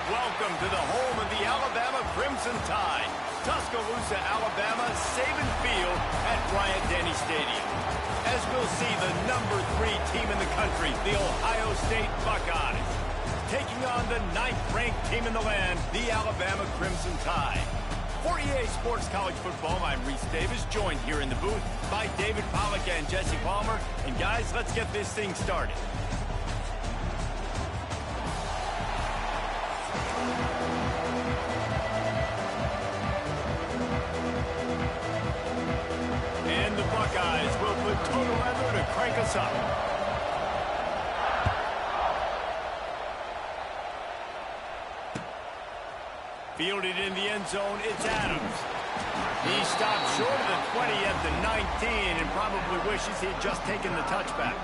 Welcome to the home of the Alabama Crimson Tide. Tuscaloosa, Alabama, Saban Field at Bryant-Denny Stadium. As we'll see, the #3 team in the country, the Ohio State Buckeyes, taking on the 9th-ranked team in the land, the Alabama Crimson Tide. For EA Sports College Football, I'm Reese Davis, joined here in the booth by David Pollack and Jesse Palmer. And guys, let's get this thing started. And the Buckeyes will put total leather to crank us up. Fielded in the end zone, it's Adams. He stopped short of the 20 at the 19 and probably wishes he had just taken the touchback.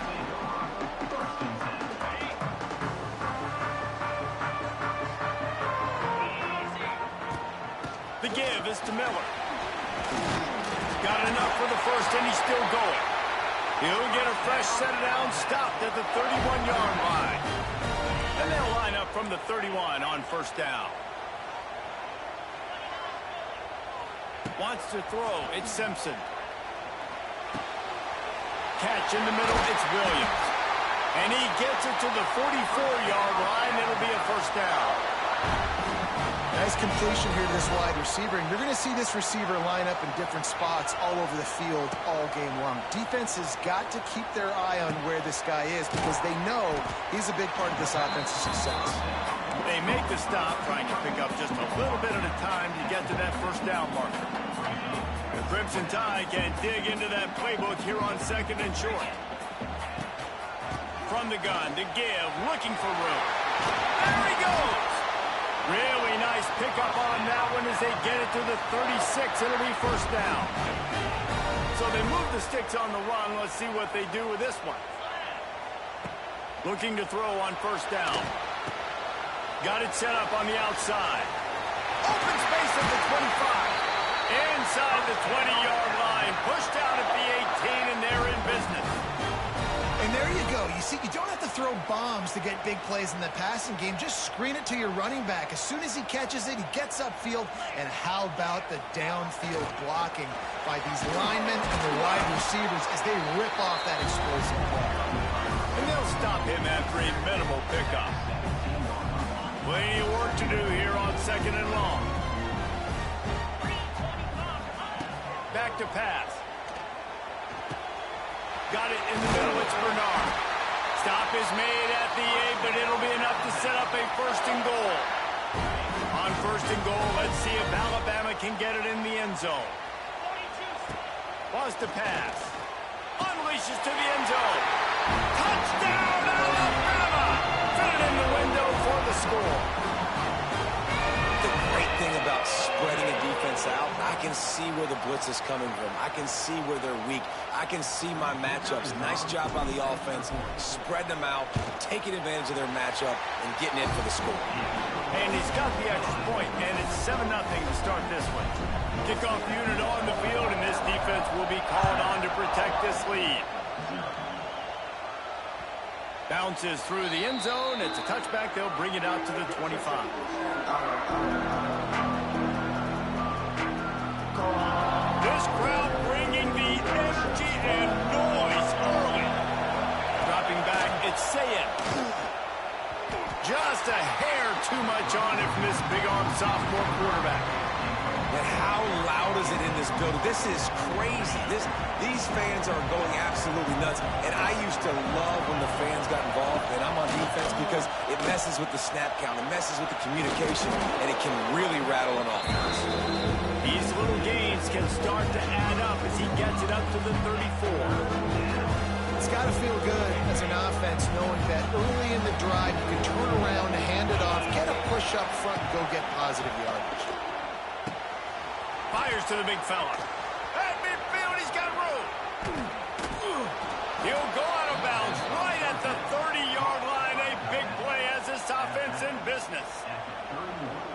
The give is to Miller. Got enough for the first, and he's still going. He'll get a fresh set down, stopped at the 31-yard line. And they'll line up from the 31 on first down. Wants to throw, it's Simpson. Catch in the middle, it's Williams. And he gets it to the 44-yard line. It'll be a first down. Nice completion here to this wide receiver, and you're going to see this receiver line up in different spots all over the field all game long. Defense has got to keep their eye on where this guy is because they know he's a big part of this offensive success. They make the stop, trying to pick up just a little bit at a time to get to that first down marker. The Crimson Tide can dig into that playbook here on 2nd and short. From the gun, to give, looking for room. There he goes! Really nice pickup on that one as they get it to the 36. It'll be first down. So they move the sticks on the run. Let's see what they do with this one. Looking to throw on first down. Got it set up on the outside. Open space at the 25. Inside the 20-yard line. Pushed out at the 18, and they're in business. And there you go. You see, you don't have to throw bombs to get big plays in the passing game. Just screen it to your running back. As soon as he catches it, he gets upfield. And how about the downfield blocking by these linemen and the wide receivers as they rip off that explosive ball. And they'll stop him after a minimal pickup. Plenty of work to do here on 2nd and long. Back to pass. Got it in the middle, it's Bernard. Stop is made at the 8, but it'll be enough to set up a 1st and goal. On 1st and goal, let's see if Alabama can get it in the end zone. Wants to pass. Unleashes to the end zone. Touchdown, Alabama! Fit it in the window for the score. The great thing about spreading a defense out, I can see where the blitz is coming from. I can see where they're weak. I can see my matchups. Nice job by the offense, spreading them out, taking advantage of their matchup, and getting in for the score. And he's got the extra point, and it's 7-0 to start this one. Kickoff unit on the field, and this defense will be called on to protect this lead. Bounces through the end zone. It's a touchback. They'll bring it out to the 25. This crowd bringing the energy and noise early. Dropping back, it's Sayed. Just a hair too much on it from this big-arm sophomore quarterback. And how loud is it in this building? This is crazy. These fans are going absolutely nuts. And I used to love when the fans got involved, and I'm on defense because it messes with the snap count. It messes with the communication, and it can really rattle an offense. These little gains can start to add up as he gets it up to the 34. It's got to feel good as an offense knowing that early in the drive you can turn around, hand it off, get a push up front, and go get positive yardage. Fires to the big fella. At midfield, he's got room. He'll go out of bounds right at the 30-yard line. A big play as this offense in business.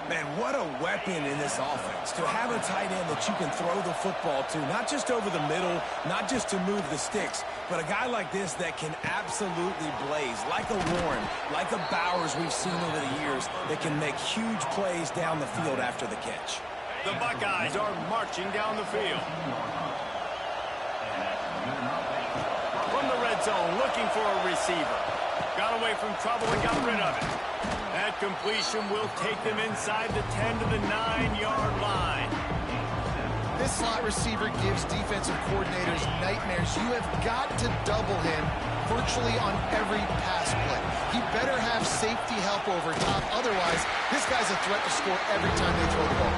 Man, what a weapon in this offense to have a tight end that you can throw the football to, not just over the middle, not just to move the sticks, but a guy like this that can absolutely blaze, like a Warren, like a Bowers we've seen over the years, that can make huge plays down the field after the catch. The Buckeyes are marching down the field. From the red zone, looking for a receiver. Got away from trouble and got rid of it. That completion will take them inside the 10 to the 9-yard line. This slot receiver gives defensive coordinators nightmares. You have got to double him virtually on every pass play. He better have safety help over top. Otherwise, this guy's a threat to score every time they throw the ball.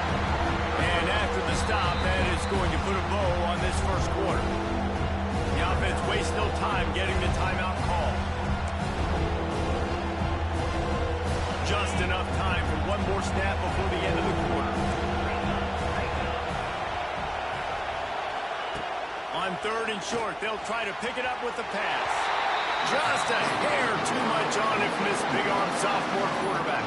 And after the stop, that is going to put a bow on this first quarter. The offense wastes no time getting the timeout call. Just enough time for one more snap before the end of the quarter. On 3rd and short, they'll try to pick it up with the pass. Just a hair too much on it from this big-arm sophomore quarterback.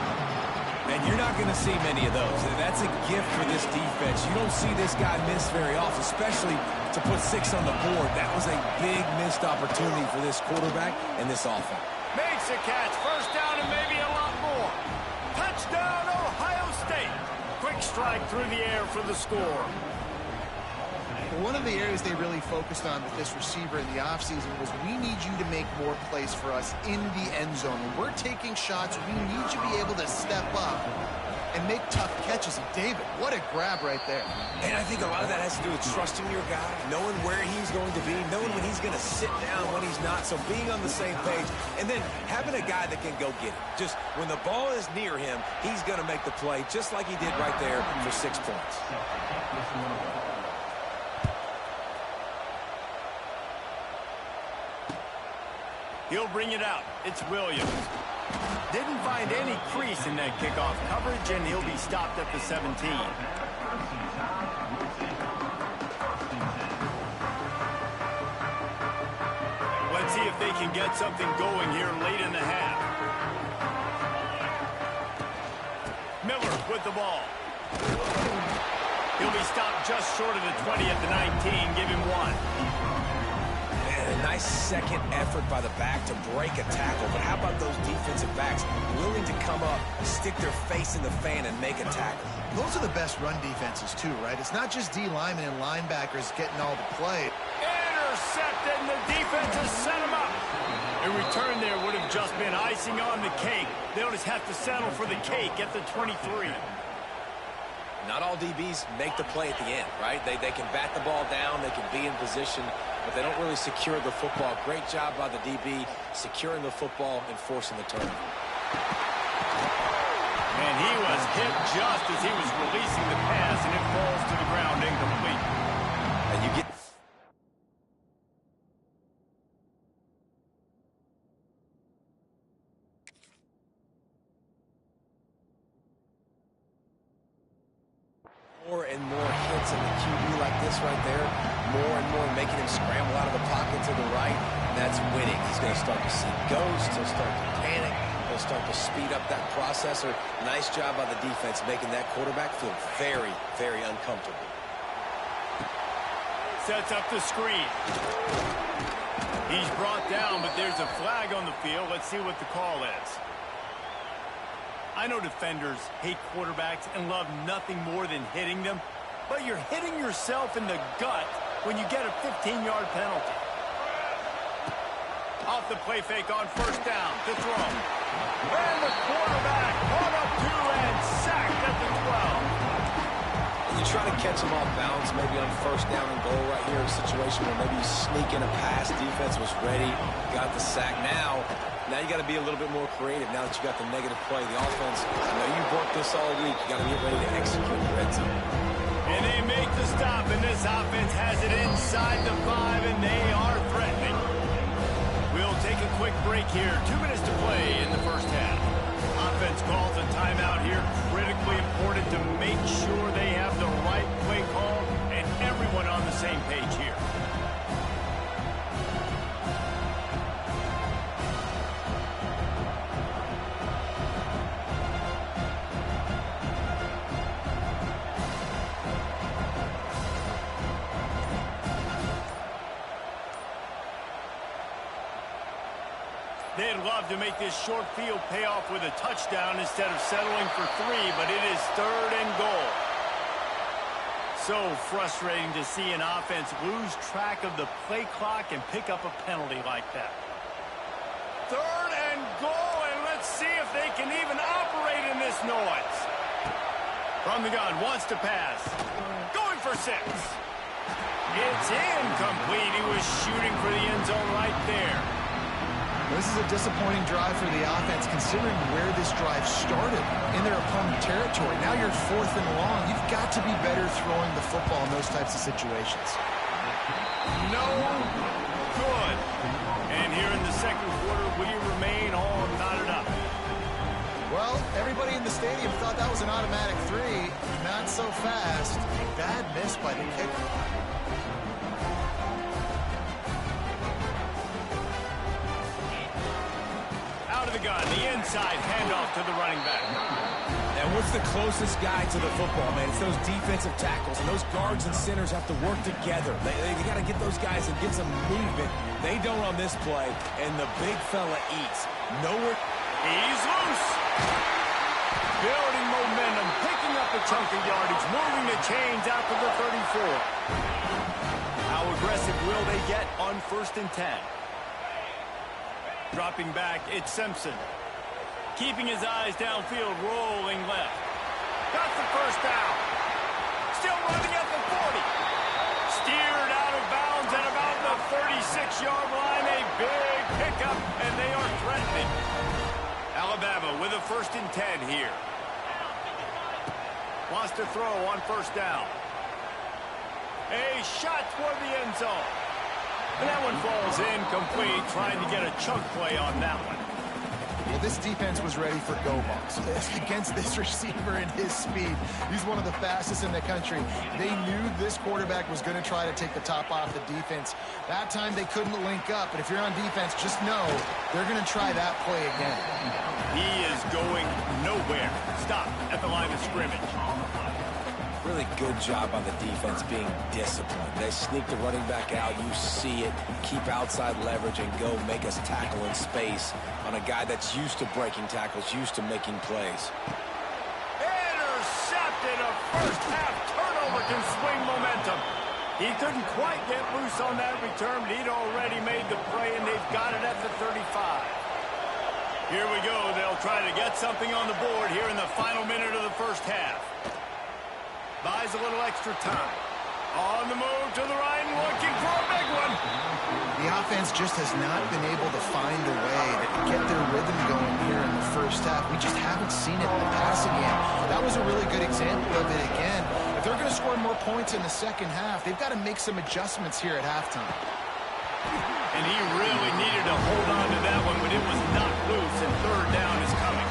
And you're not going to see many of those. That's a gift for this defense. You don't see this guy miss very often, especially to put 6 on the board. That was a big missed opportunity for this quarterback and this offense. Makes a catch. First down and maybe a lot more. Touchdown, Ohio State. Quick strike through the air for the score. One of the areas they really focused on with this receiver in the offseason was we need you to make more plays for us in the end zone. When we're taking shots, we need you to be able to step up and make tough catches. And David, what a grab right there. And I think a lot of that has to do with trusting your guy, knowing where he's going to be, knowing when he's going to sit down, when he's not. So being on the same page, and then having a guy that can go get it. Just when the ball is near him, he's going to make the play just like he did right there for 6 points. He'll bring it out. It's Williams. Didn't find any crease in that kickoff coverage, and he'll be stopped at the 17. Let's see if they can get something going here late in the half. Miller with the ball. He'll be stopped just short of the 20 at the 19. Give him 1. A nice second effort by the back to break a tackle. But how about those defensive backs willing to come up, stick their face in the fan, and make a tackle? Those are the best run defenses, too, right? It's not just D linemen and linebackers getting all the play. Intercepted, and the defense has set him up. A return there would have just been icing on the cake. They'll just have to settle for the cake at the 23. Not all DBs make the play at the end, right? They can bat the ball down, they can be in position, but they don't really secure the football. Great job by the DB securing the football and forcing the turnover. And he was hit just as he was releasing the pass, and it falls to the ground incomplete. And you get... more and more hits in the QB like this right there, more and more making him scramble out of the pocket to the right. That's winning. He's going to start to see ghosts. He'll start to panic. He'll start to speed up that processor. Nice job by the defense making that quarterback feel very, very uncomfortable. Sets up the screen. He's brought down, but there's a flag on the field. Let's see what the call is. I know defenders hate quarterbacks and love nothing more than hitting them, but you're hitting yourself in the gut when you get a 15-yard penalty. Off the play fake on first down to throw. And the quarterback caught up 2 and sacked at the 12. You try to catch him off balance, maybe on first down and goal right here, a situation where maybe you sneak in a pass, defense was ready, got the sack. Now you got to be a little bit more creative now that you got the negative play. The offense, I know you've worked this all week. You got to get ready to execute the red zone. And they make the stop, and this offense has it inside the 5, and they are threatening. We'll take a quick break here. 2 minutes to play in the first half. Offense calls a timeout here. Critically important to make sure they have the right play call and everyone on the same page here. They'd love to make this short field pay off with a touchdown instead of settling for 3, but it is 3rd and goal. So frustrating to see an offense lose track of the play clock and pick up a penalty like that. 3rd and goal, and let's see if they can even operate in this noise. From the gun, wants to pass. Going for 6. It's incomplete. He was shooting for the end zone right there. This is a disappointing drive for the offense, considering where this drive started, in their opponent territory. Now you're 4th and long. You've got to be better throwing the football in those types of situations. No good. And here in the second quarter, we remain all knotted up. Well, everybody in the stadium thought that was an automatic 3. Not so fast. A bad miss by the kicker. Out of the gun, the inside handoff to the running back. And what's the closest guy to the football, man? It's those defensive tackles, and those guards and centers have to work together. They got to get those guys and get some movement. They don't on this play, and the big fella eats. Nowhere. He's loose. Building momentum, picking up a chunk of yardage, moving the chains out to the 34. How aggressive will they get on 1st and 10? Dropping back, it's Simpson. Keeping his eyes downfield, rolling left. Got the first down. Still running at the 40. Steered out of bounds at about the 36-yard line. A big pickup, and they are threatening. Alabama with a 1st and 10 here. Wants to throw on 1st down. A shot toward the end zone. And that one falls incomplete, trying to get a chunk play on that one. Well, this defense was ready for go balls against this receiver and his speed. He's one of the fastest in the country. They knew this quarterback was going to try to take the top off the defense. That time they couldn't link up, but if you're on defense, just know they're going to try that play again. He is going nowhere. Stop at the line of scrimmage. Really good job on the defense being disciplined. They sneak the running back out. You see it. Keep outside leverage and go make us tackle in space on a guy that's used to breaking tackles, used to making plays. Intercepted. A first-half turnover can swing momentum. He couldn't quite get loose on that return, but he'd already made the play, and they've got it at the 35. Here we go. They'll try to get something on the board here in the final minute of the first half. Buys a little extra time. On the move to the right and looking for a big one. The offense just has not been able to find a way to get their rhythm going here in the first half. We just haven't seen it in the passing game. That was a really good example of it again. If they're going to score more points in the second half, they've got to make some adjustments here at halftime. And he really needed to hold on to that one, but it was not loose, and 3rd down is coming.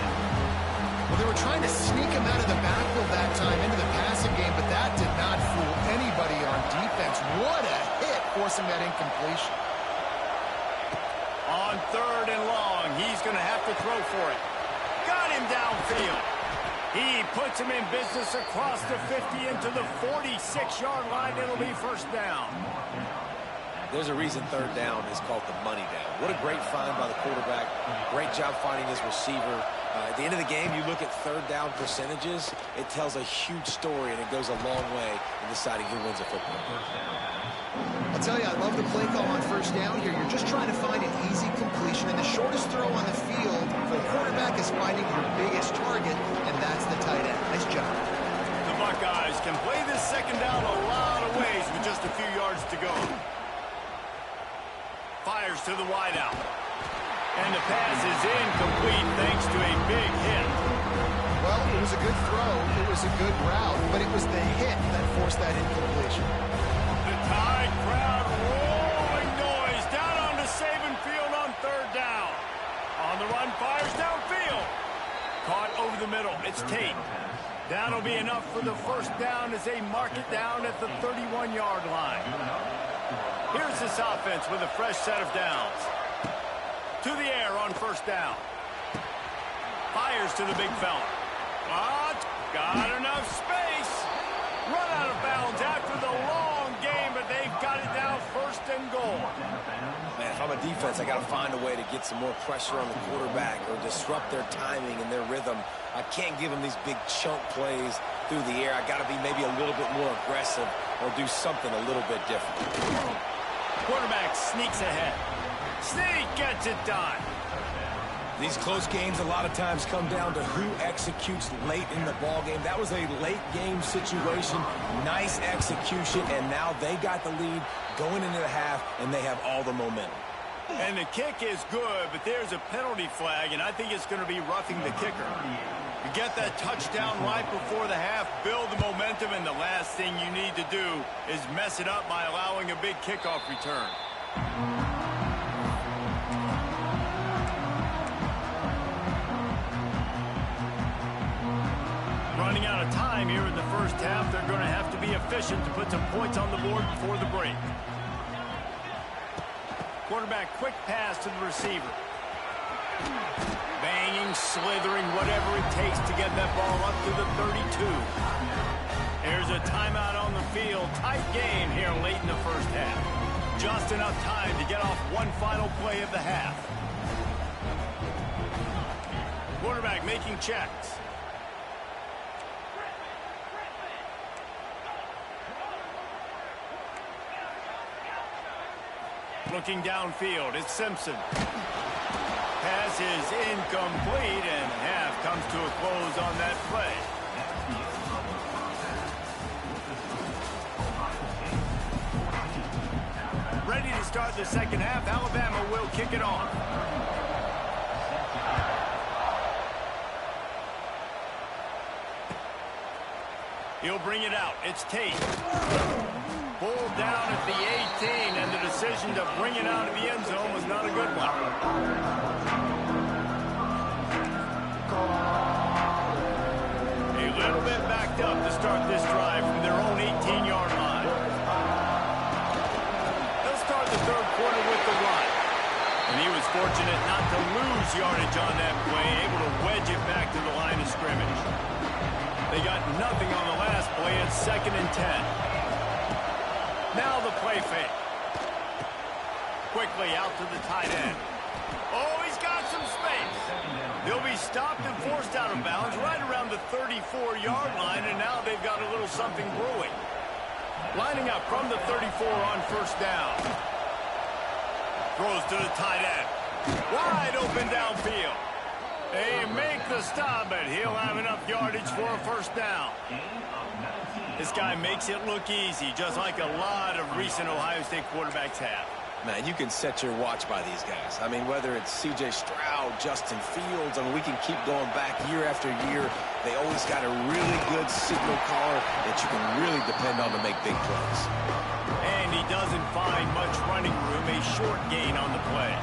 Well, they were trying to sneak him out of the backfield that time into the passing game, but that did not fool anybody on defense. What a hit, forcing that incompletion. On 3rd and long, he's going to have to throw for it. Got him downfield. He puts him in business across the 50 into the 46-yard line. It'll be 1st down. There's a reason 3rd down is called the money down. What a great find by the quarterback. Great job finding his receiver. At the end of the game, you look at 3rd down percentages, it tells a huge story, and it goes a long way in deciding who wins a football game. I'll tell you, I love the play call on 1st down here. You're just trying to find an easy completion, and the shortest throw on the field for the quarterback is finding your biggest target, and that's the tight end. Nice job. The Buckeyes can play this 2nd down a lot of ways with just a few yards to go. Fires to the wideout. And the pass is incomplete thanks to a big hit. Well, it was a good throw. It was a good route, but it was the hit that forced that incompletion. The Tide crowd rolling noise down onto Saban Field on 3rd down. On the run, fires downfield. Caught over the middle. It's Tate. That'll be enough for the 1st down as they mark it down at the 31-yard line. Here's this offense with a fresh set of downs. To the air on 1st down. Fires to the big fella. Got enough space. Run out of bounds after the long game, but they've got it now 1st and goal. Man, if I'm a defense, I got to find a way to get some more pressure on the quarterback or disrupt their timing and their rhythm. I can't give them these big chunk plays through the air. I got to be maybe a little bit more aggressive or do something a little bit different. Quarterback sneaks ahead. Sneak gets it done. These close games a lot of times come down to who executes late in the ball game. That was a late game situation. Nice execution, and now they got the lead going into the half, and they have all the momentum. And the kick is good, but there's a penalty flag, and I think it's going to be roughing the kicker. You get that touchdown right before the half, build the momentum, and the last thing you need to do is mess it up by allowing a big kickoff return. Running out of time here in the first half. They're going to have to be efficient to put some points on the board before the break. Quarterback quick pass to the receiver. Banging, slithering, whatever it takes to get that ball up to the 32. There's a timeout on the field. Tight game here late in the first half. Just enough time to get off one final play of the half. Quarterback making checks. Looking downfield, it's Simpson. Pass is incomplete, and half comes to a close on that play. Ready to start the second half. Alabama will kick it off. He'll bring it out. It's Tate. Pulled down at the 18, and the decision to bring it out of the end zone was not a good one. A little bit backed up to start this drive from their own 18-yard line. They'll start the third quarter with the run. And he was fortunate not to lose yardage on that play, able to wedge it back to the line of scrimmage. They got nothing on the last play. It's 2nd and 10. Now the play fake. Quickly out to the tight end. Oh, he's got some space. They'll be stopped and forced out of bounds right around the 34-yard line, and now they've got a little something brewing. Lining up from the 34 on first down. Throws to the tight end. Wide open downfield. They make the stop, but he'll have enough yardage for a first down. This guy makes it look easy, just like a lot of recent Ohio State quarterbacks have. Man, you can set your watch by these guys. I mean, whether it's C.J. Stroud, Justin Fields, I mean, we can keep going back year after year. They always got a really good signal caller that you can really depend on to make big plays. And he doesn't find much running room, a short gain on the play.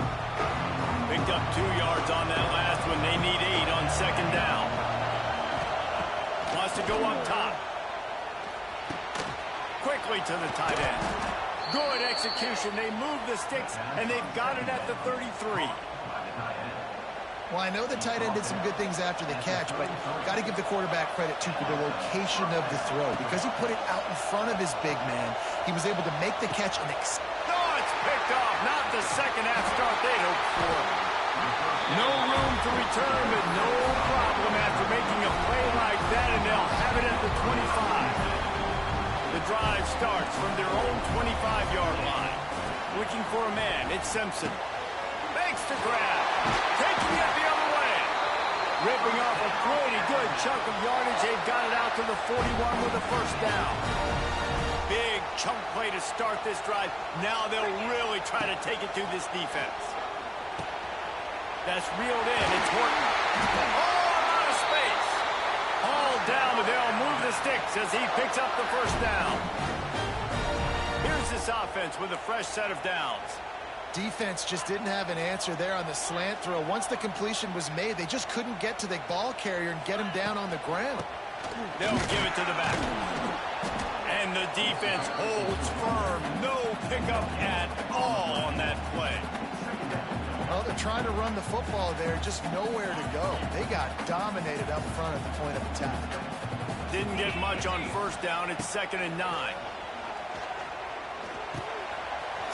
Picked up 2 yards on that last one. They need 8 on second down. Wants to go up top. Quickly to the tight end. Good execution. They move the sticks, and they've got it at the 33. Well, I know the tight end did some good things after the catch, but got to give the quarterback credit, too, for the location of the throw. Because he put it out in front of his big man, he was able to make the catch and Oh, it's picked off. Not the second half start they'd hoped for. No room to return, but no problem after making a play like that, and they'll have it at the 25. The drive starts from their own 25-yard line. Looking for a man, it's Simpson. Makes the grab. Taking it the other way. Ripping off a pretty good chunk of yardage. They've got it out to the 41 with a first down. Big chunk play to start this drive. Now they'll really try to take it to this defense. That's reeled in. It's Horton. Oh, out of space. Hauled down, but they'll move the sticks as he picks up the first down. Here's this offense with a fresh set of downs. Defense just didn't have an answer there on the slant throw. Once the completion was made, they just couldn't get to the ball carrier and get him down on the ground. They'll give it to the back. And the defense holds firm. No pickup at all on that play. Well, they're trying to run the football there, just nowhere to go. They got dominated up front at the point of attack. Didn't get much on first down. It's 2nd and 9.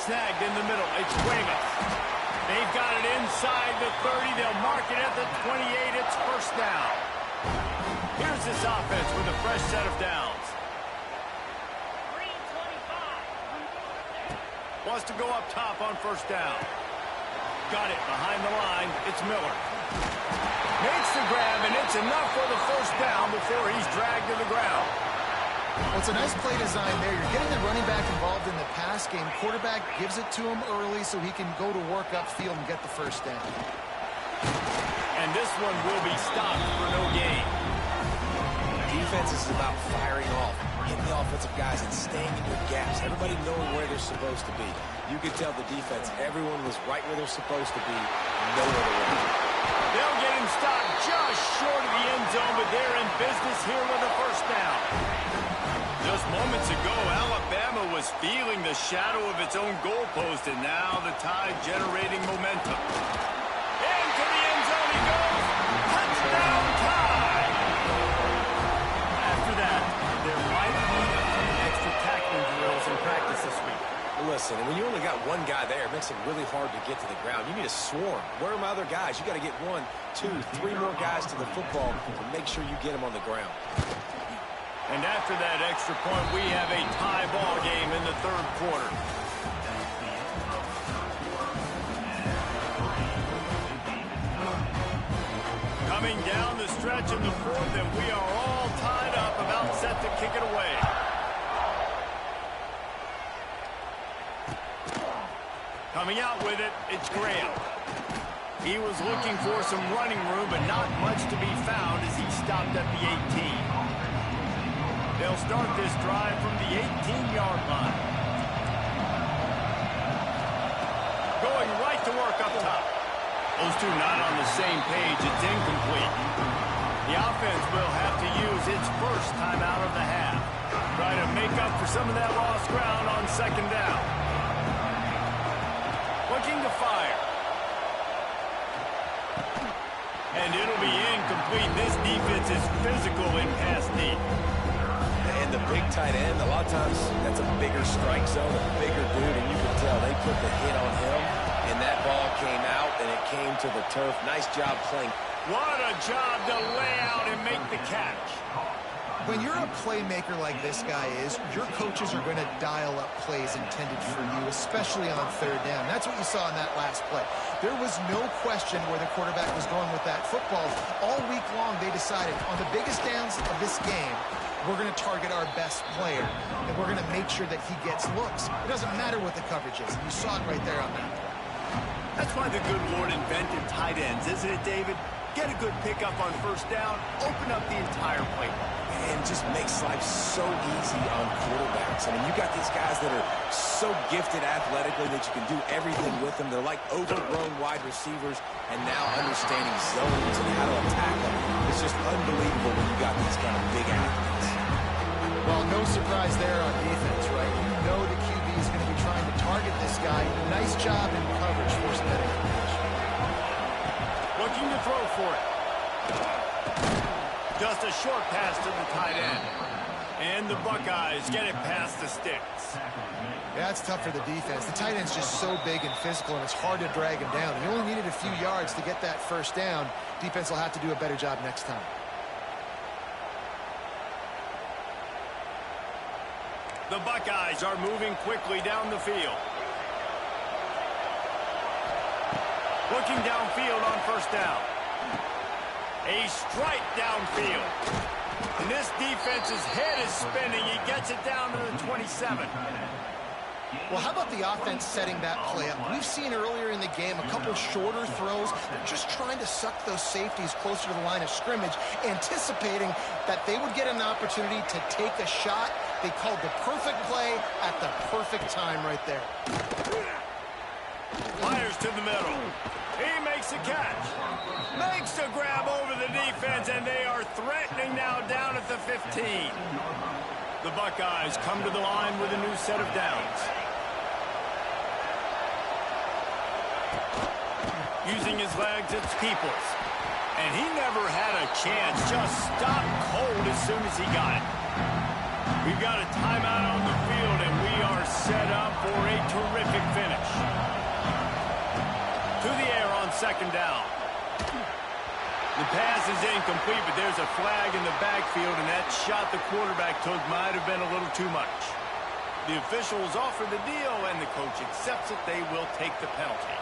snagged in the middle. It's Cuevas. They've got it inside the 30. They'll mark it at the 28. It's first down. Here's this offense with a fresh set of downs. Wants to go up top on first down. Got it behind the line. It's Miller. Makes the grab, and it's enough for the first down before he's dragged to the ground. Well, it's a nice play design there. You're getting the running back involved in the pass game. Quarterback gives it to him early so he can go to work upfield and get the first down. And this one will be stopped for no gain. Defense is about firing off, hitting the offensive guys, and staying in your gaps. Everybody knowing where they're supposed to be. You could tell the defense, everyone was right where they're supposed to be, nowhere to run. They'll get him stopped just short of the end zone, but they're in business here with a first down. Just moments ago, Alabama was feeling the shadow of its own goalpost, and now the Tide generating momentum. Into the end zone he goes. Touchdown Tide! After that, there might be extra tackling drills in practice this week. Listen, when you only got one guy there, it makes it really hard to get to the ground. You need a swarm. Where are my other guys? You got to get 1, 2, 3 more guys to the football to make sure you get them on the ground. And after that extra point, we have a tie ball game in the third quarter. Coming down the stretch in the fourth, and we are all tied up, about set to kick it away. Coming out with it, it's Graham. He was looking for some running room, but not much to be found as he stopped at the 18. They'll start this drive from the 18-yard line. Going right to work up top. Those two not on the same page. It's incomplete. The offense will have to use its first time out of the half. Try to make up for some of that lost ground on second down. Looking to fire. And it'll be incomplete. This defense is physical in pass deep. And the big tight end, a lot of times that's a bigger strike zone, a bigger dude, and you can tell they put the hit on him, and that ball came out, and it came to the turf. Nice job playing. What a job to lay out and make the catch. When you're a playmaker like this guy is, your coaches are going to dial up plays intended for you, especially on third down. That's what you saw in that last play. There was no question where the quarterback was going with that football. All week long, they decided on the biggest downs of this game, we're going to target our best player, and we're going to make sure that he gets looks. It doesn't matter what the coverage is. You saw it right there on that play. That's why the good Lord invented tight ends, isn't it, David? Get a good pickup on first down, open up the entire playbook. And just makes life so easy on quarterbacks. I mean, you got these guys that are so gifted athletically that you can do everything with them. They're like overgrown wide receivers, and now understanding zones and how to attack them. It's just unbelievable when you got these kind of big athletes. Well, no surprise there on defense, right? You know the QB is going to be trying to target this guy. Nice job in coverage, forcing that incompletion. Looking to throw for it. Just a short pass to the tight end. And the Buckeyes get it past the sticks. Yeah, it's tough for the defense. The tight end's just so big and physical, and it's hard to drag him down. He only needed a few yards to get that first down. Defense will have to do a better job next time. The Buckeyes are moving quickly down the field. Looking downfield on first down. A strike downfield. And this defense's head is spinning. He gets it down to the 27. Well, how about the offense setting that play up? We've seen earlier in the game a couple shorter throws. They're just trying to suck those safeties closer to the line of scrimmage, anticipating that they would get an opportunity to take a shot. They called the perfect play at the perfect time right there. Fires to the middle. He makes a catch. Makes a grab over the defense, and they are threatening now down at the 15. The Buckeyes come to the line with a new set of downs. Using his legs, it's Peoples. And he never had a chance. Just stopped cold as soon as he got it. We've got a timeout on the field, and we are set up for a terrific finish. To the air on second down. The pass is incomplete, but there's a flag in the backfield, and that shot the quarterback took might have been a little too much. The officials offer the deal, and the coach accepts it. They will take the penalty.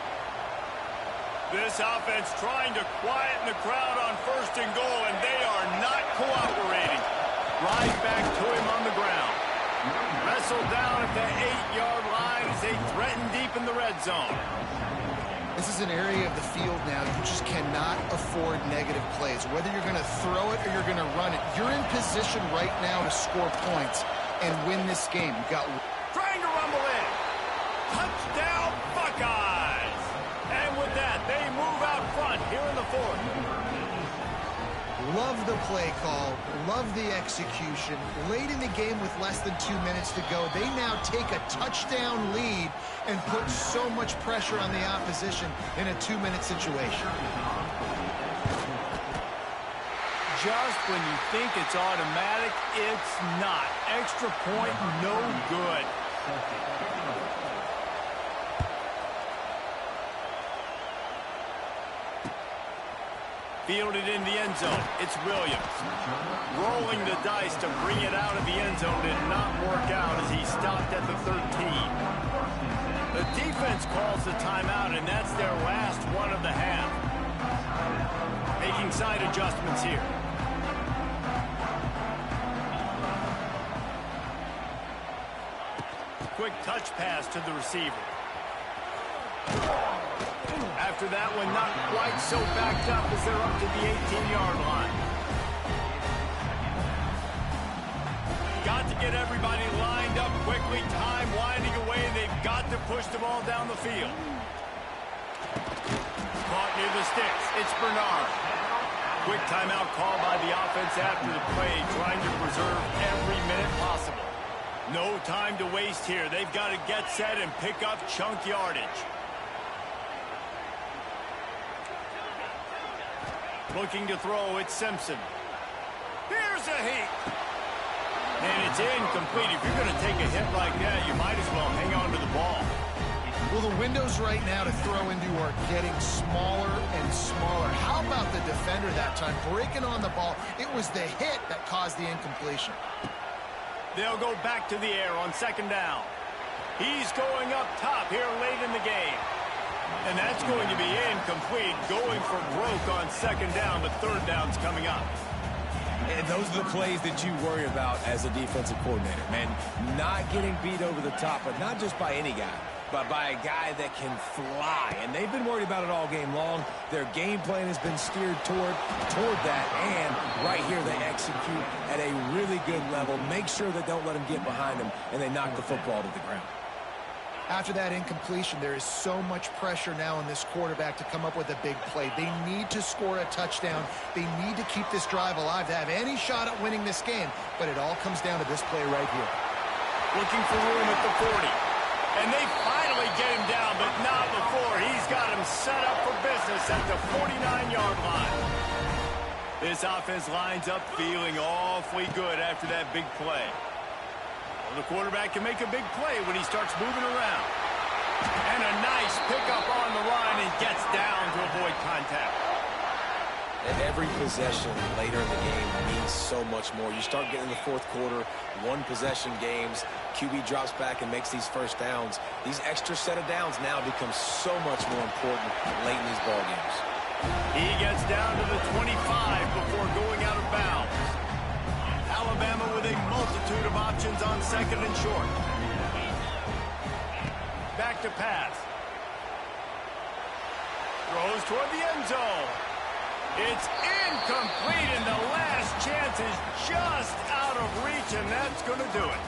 This offense trying to quieten the crowd on first and goal, and they are not cooperating. Right back to him on the ground. Wrestled down at the 8-yard line as they threaten deep in the red zone. This is an area of the field now you just cannot afford negative plays. Whether you're going to throw it or you're going to run it, you're in position right now to score points and win this game. You got trying to rumble in. Touchdown, Buckeyes! And with that, they move out front here in the fourth. Love the play call, love the execution. Late in the game with less than 2 minutes to go, they now take a touchdown lead and put so much pressure on the opposition in a 2-minute situation. Just when you think it's automatic, it's not. Extra point, no good. Fielded in the end zone. It's Williams. Rolling the dice to bring it out of the end zone did not work out as he stopped at the 13. The defense calls the timeout, and that's their last one of the half. Making side adjustments here. Quick touch pass to the receiver. After that one, not quite so backed up as they're up to the 18-yard line. Got to get everybody lined up quickly. Time winding away. They've got to push the ball down the field. Caught near the sticks. It's Bernard. Quick timeout call by the offense after the play, trying to preserve every minute possible. No time to waste here. They've got to get set and pick up chunk yardage. Looking to throw, it's Simpson. Here's a hit. And it's incomplete. If you're going to take a hit like that, you might as well hang on to the ball. Well, the windows right now to throw into are getting smaller and smaller. How about the defender that time breaking on the ball? It was the hit that caused the incompletion. They'll go back to the air on second down. He's going up top here late in the game. And that's going to be incomplete, going for broke on second down, but third down's coming up. And those are the plays that you worry about as a defensive coordinator, man. Not getting beat over the top, but not just by any guy, but by a guy that can fly. And they've been worried about it all game long. Their game plan has been steered toward that, and right here they execute at a really good level. Make sure they don't let them get behind them, and they knock the football to the ground. After that incompletion, there is so much pressure now on this quarterback to come up with a big play. They need to score a touchdown. They need to keep this drive alive to have any shot at winning this game. But it all comes down to this play right here. Looking for room at the 40. And they finally get him down, but not before. He's got him set up for business at the 49-yard line. This offense lines up feeling awfully good after that big play. The quarterback can make a big play when he starts moving around. And a nice pickup on the line and gets down to avoid contact. And every possession later in the game means so much more. You start getting in the fourth quarter, one-possession games, QB drops back and makes these first downs. These extra set of downs now become so much more important late in these ball games. He gets down to the 25 before going out of bounds. Alabama with a multitude of options on second and short. Back to pass. Throws toward the end zone. It's incomplete, and the last chance is just out of reach, and that's going to do it.